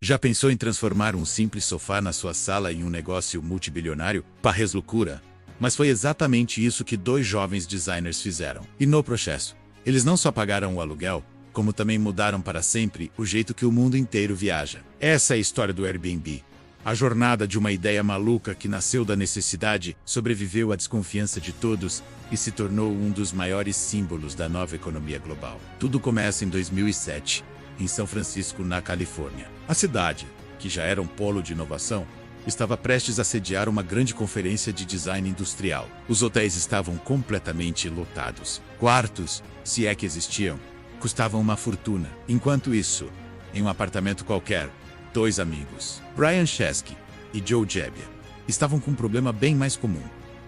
Já pensou em transformar um simples sofá na sua sala em um negócio multibilionário? Parres loucura! Mas foi exatamente isso que dois jovens designers fizeram. E no processo, eles não só pagaram o aluguel, como também mudaram para sempre o jeito que o mundo inteiro viaja. Essa é a história do Airbnb. A jornada de uma ideia maluca que nasceu da necessidade, sobreviveu à desconfiança de todos e se tornou um dos maiores símbolos da nova economia global. Tudo começa em 2007, em São Francisco, na Califórnia. A cidade, que já era um polo de inovação, estava prestes a sediar uma grande conferência de design industrial. Os hotéis estavam completamente lotados. Quartos, se é que existiam, custavam uma fortuna. Enquanto isso, em um apartamento qualquer, dois amigos, Brian Chesky e Joe Gebbia, estavam com um problema bem mais comum.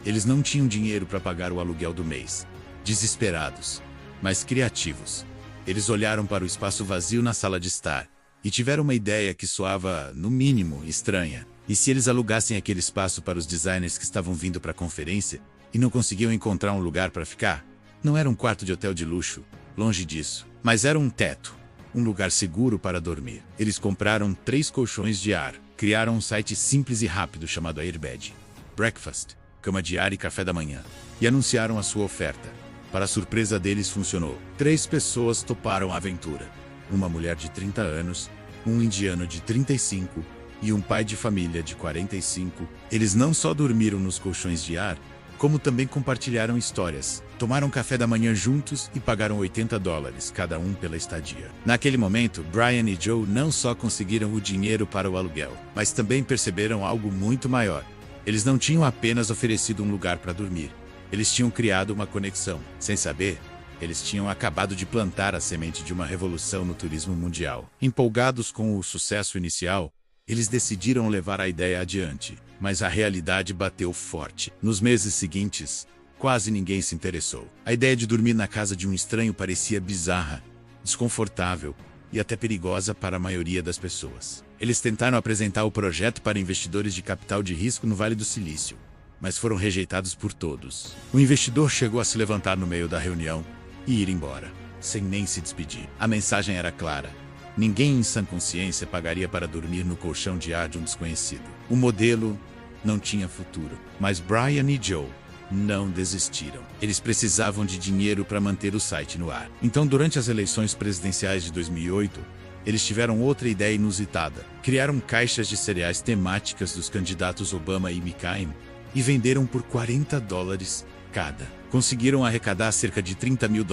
Eles não tinham dinheiro para pagar o aluguel do mês. Desesperados, mas criativos, eles olharam para o espaço vazio na sala de estar e tiveram uma ideia que soava, no mínimo, estranha. E se eles alugassem aquele espaço para os designers que estavam vindo para a conferência e não conseguiam encontrar um lugar para ficar? Não era um quarto de hotel de luxo, longe disso, mas era um teto. Um lugar seguro para dormir. Eles compraram 3 colchões de ar, criaram um site simples e rápido chamado Airbed, Breakfast, cama de ar e café da manhã, e anunciaram a sua oferta. Para a surpresa deles, funcionou. 3 pessoas toparam a aventura. Uma mulher de 30 anos, um indiano de 35 e um pai de família de 45. Eles não só dormiram nos colchões de ar, como também compartilharam histórias, tomaram café da manhã juntos e pagaram $80 cada um pela estadia. Naquele momento, Brian e Joe não só conseguiram o dinheiro para o aluguel, mas também perceberam algo muito maior. Eles não tinham apenas oferecido um lugar para dormir, eles tinham criado uma conexão. Sem saber, eles tinham acabado de plantar a semente de uma revolução no turismo mundial. Empolgados com o sucesso inicial, eles decidiram levar a ideia adiante, mas a realidade bateu forte. Nos meses seguintes, quase ninguém se interessou. A ideia de dormir na casa de um estranho parecia bizarra, desconfortável e até perigosa para a maioria das pessoas. Eles tentaram apresentar o projeto para investidores de capital de risco no Vale do Silício, mas foram rejeitados por todos. O investidor chegou a se levantar no meio da reunião e ir embora, sem nem se despedir. A mensagem era clara. Ninguém em sã consciência pagaria para dormir no colchão de ar de um desconhecido. O modelo não tinha futuro, mas Brian e Joe não desistiram. Eles precisavam de dinheiro para manter o site no ar. Então, durante as eleições presidenciais de 2008, eles tiveram outra ideia inusitada. Criaram caixas de cereais temáticas dos candidatos Obama e McCain e venderam por $40 cada. Conseguiram arrecadar cerca de $30 mil.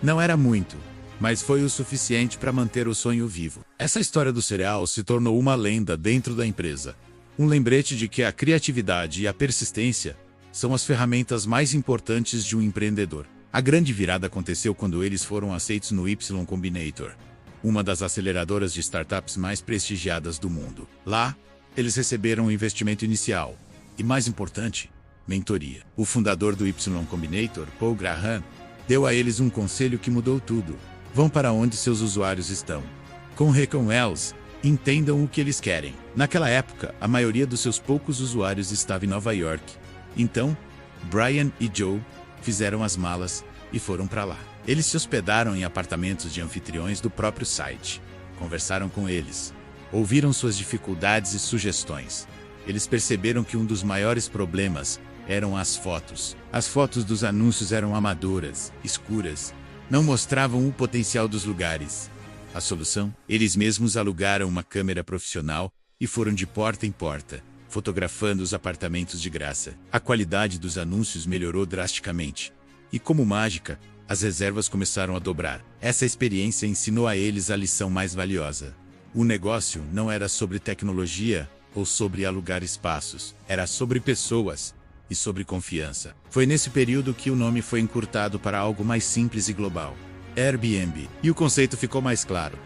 Não era muito, mas foi o suficiente para manter o sonho vivo. Essa história do cereal se tornou uma lenda dentro da empresa. Um lembrete de que a criatividade e a persistência são as ferramentas mais importantes de um empreendedor. A grande virada aconteceu quando eles foram aceitos no Y Combinator, uma das aceleradoras de startups mais prestigiadas do mundo. Lá, eles receberam um investimento inicial e, mais importante, mentoria. O fundador do Y Combinator, Paul Graham, deu a eles um conselho que mudou tudo. Vão para onde seus usuários estão. Com Recon Wells, entendam o que eles querem. Naquela época, a maioria dos seus poucos usuários estava em Nova York. Então, Brian e Joe fizeram as malas e foram para lá. Eles se hospedaram em apartamentos de anfitriões do próprio site. Conversaram com eles. Ouviram suas dificuldades e sugestões. Eles perceberam que um dos maiores problemas eram as fotos. As fotos dos anúncios eram amadoras, escuras, não mostravam o potencial dos lugares. A solução? Eles mesmos alugaram uma câmera profissional e foram de porta em porta, fotografando os apartamentos de graça. A qualidade dos anúncios melhorou drasticamente. E como mágica, as reservas começaram a dobrar. Essa experiência ensinou a eles a lição mais valiosa. O negócio não era sobre tecnologia ou sobre alugar espaços. Era sobre pessoas e sobre confiança. Foi nesse período que o nome foi encurtado para algo mais simples e global: Airbnb. E o conceito ficou mais claro.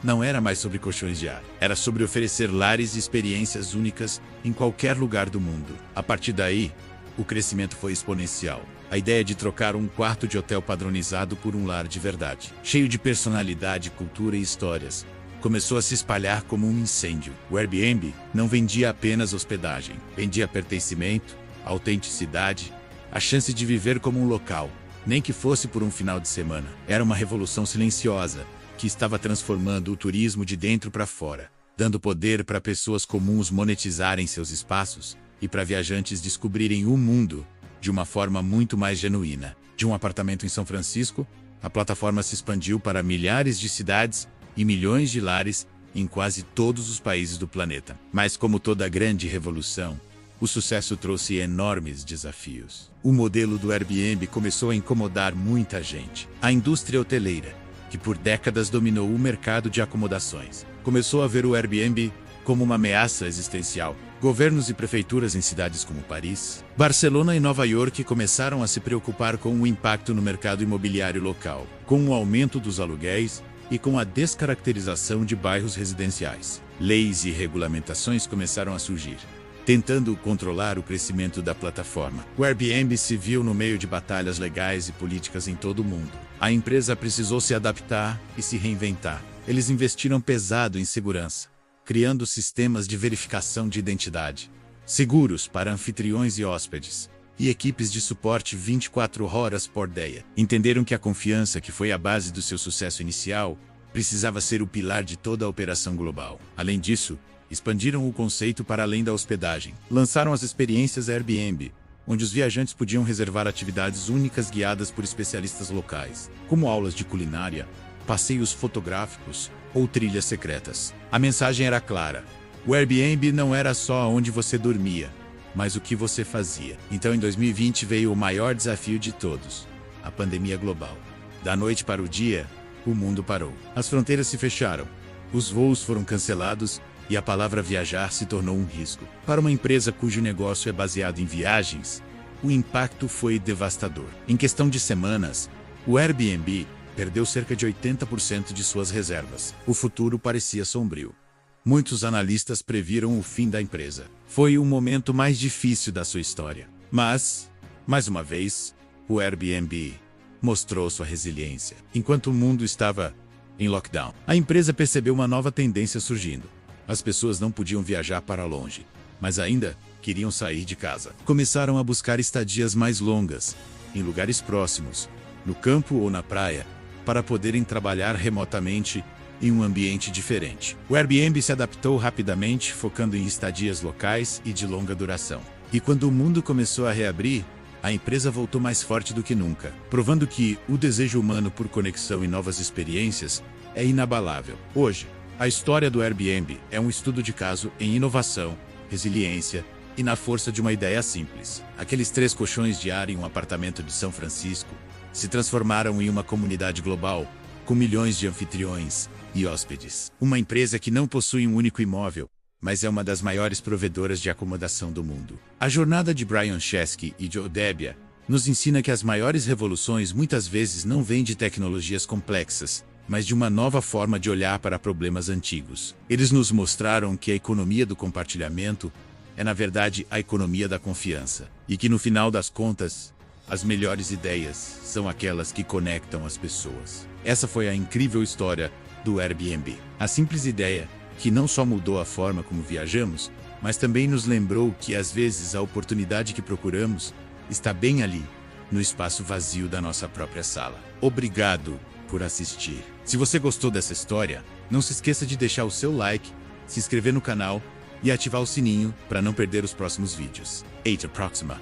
Não era mais sobre colchões de ar. Era sobre oferecer lares e experiências únicas em qualquer lugar do mundo. A partir daí, o crescimento foi exponencial. A ideia de trocar um quarto de hotel padronizado por um lar de verdade, cheio de personalidade, cultura e histórias, começou a se espalhar como um incêndio. O Airbnb não vendia apenas hospedagem, vendia pertencimento, autenticidade, a chance de viver como um local, nem que fosse por um final de semana. Era uma revolução silenciosa, que estava transformando o turismo de dentro para fora. dando poder para pessoas comuns monetizarem seus espaços e para viajantes descobrirem o mundo de uma forma muito mais genuína. De um apartamento em São Francisco, a plataforma se expandiu para milhares de cidades e milhões de lares em quase todos os países do planeta. Mas como toda grande revolução, o sucesso trouxe enormes desafios. O modelo do Airbnb começou a incomodar muita gente. A indústria hoteleira, que por décadas dominou o mercado de acomodações, começou a ver o Airbnb como uma ameaça existencial. Governos e prefeituras em cidades como Paris, Barcelona e Nova York começaram a se preocupar com o impacto no mercado imobiliário local, com o aumento dos aluguéis e com a descaracterização de bairros residenciais. Leis e regulamentações começaram a surgir, tentando controlar o crescimento da plataforma. O Airbnb se viu no meio de batalhas legais e políticas em todo o mundo. A empresa precisou se adaptar e se reinventar. Eles investiram pesado em segurança, criando sistemas de verificação de identidade, seguros para anfitriões e hóspedes, e equipes de suporte 24 horas por dia. Entenderam que a confiança, que foi a base do seu sucesso inicial, precisava ser o pilar de toda a operação global. Além disso, expandiram o conceito para além da hospedagem. Lançaram as experiências Airbnb, onde os viajantes podiam reservar atividades únicas guiadas por especialistas locais, como aulas de culinária, passeios fotográficos ou trilhas secretas. A mensagem era clara: o Airbnb não era só onde você dormia, mas o que você fazia. Então, em 2020 veio o maior desafio de todos: a pandemia global. Da noite para o dia, o mundo parou. As fronteiras se fecharam, os voos foram cancelados e a palavra viajar se tornou um risco. Para uma empresa cujo negócio é baseado em viagens, o impacto foi devastador. Em questão de semanas, o Airbnb perdeu cerca de 80% de suas reservas. O futuro parecia sombrio. Muitos analistas previram o fim da empresa. Foi o momento mais difícil da sua história. Mas, mais uma vez, o Airbnb mostrou sua resiliência. Enquanto o mundo estava em lockdown, a empresa percebeu uma nova tendência surgindo. As pessoas não podiam viajar para longe, mas ainda queriam sair de casa. Começaram a buscar estadias mais longas, em lugares próximos, no campo ou na praia, para poderem trabalhar remotamente em um ambiente diferente. O Airbnb se adaptou rapidamente, focando em estadias locais e de longa duração. E quando o mundo começou a reabrir, a empresa voltou mais forte do que nunca, provando que o desejo humano por conexão e novas experiências é inabalável. Hoje, a história do Airbnb é um estudo de caso em inovação, resiliência e na força de uma ideia simples. Aqueles 3 colchões de ar em um apartamento de São Francisco se transformaram em uma comunidade global, com milhões de anfitriões e hóspedes. Uma empresa que não possui um único imóvel, mas é uma das maiores provedoras de acomodação do mundo. A jornada de Brian Chesky e Joe Debia nos ensina que as maiores revoluções muitas vezes não vêm de tecnologias complexas, mas de uma nova forma de olhar para problemas antigos. Eles nos mostraram que a economia do compartilhamento é, na verdade, a economia da confiança, e que, no final das contas, as melhores ideias são aquelas que conectam as pessoas. Essa foi a incrível história do Airbnb. A simples ideia que não só mudou a forma como viajamos, mas também nos lembrou que às vezes a oportunidade que procuramos está bem ali, no espaço vazio da nossa própria sala. Obrigado por assistir. Se você gostou dessa história, não se esqueça de deixar o seu like, se inscrever no canal e ativar o sininho para não perder os próximos vídeos. Até a próxima!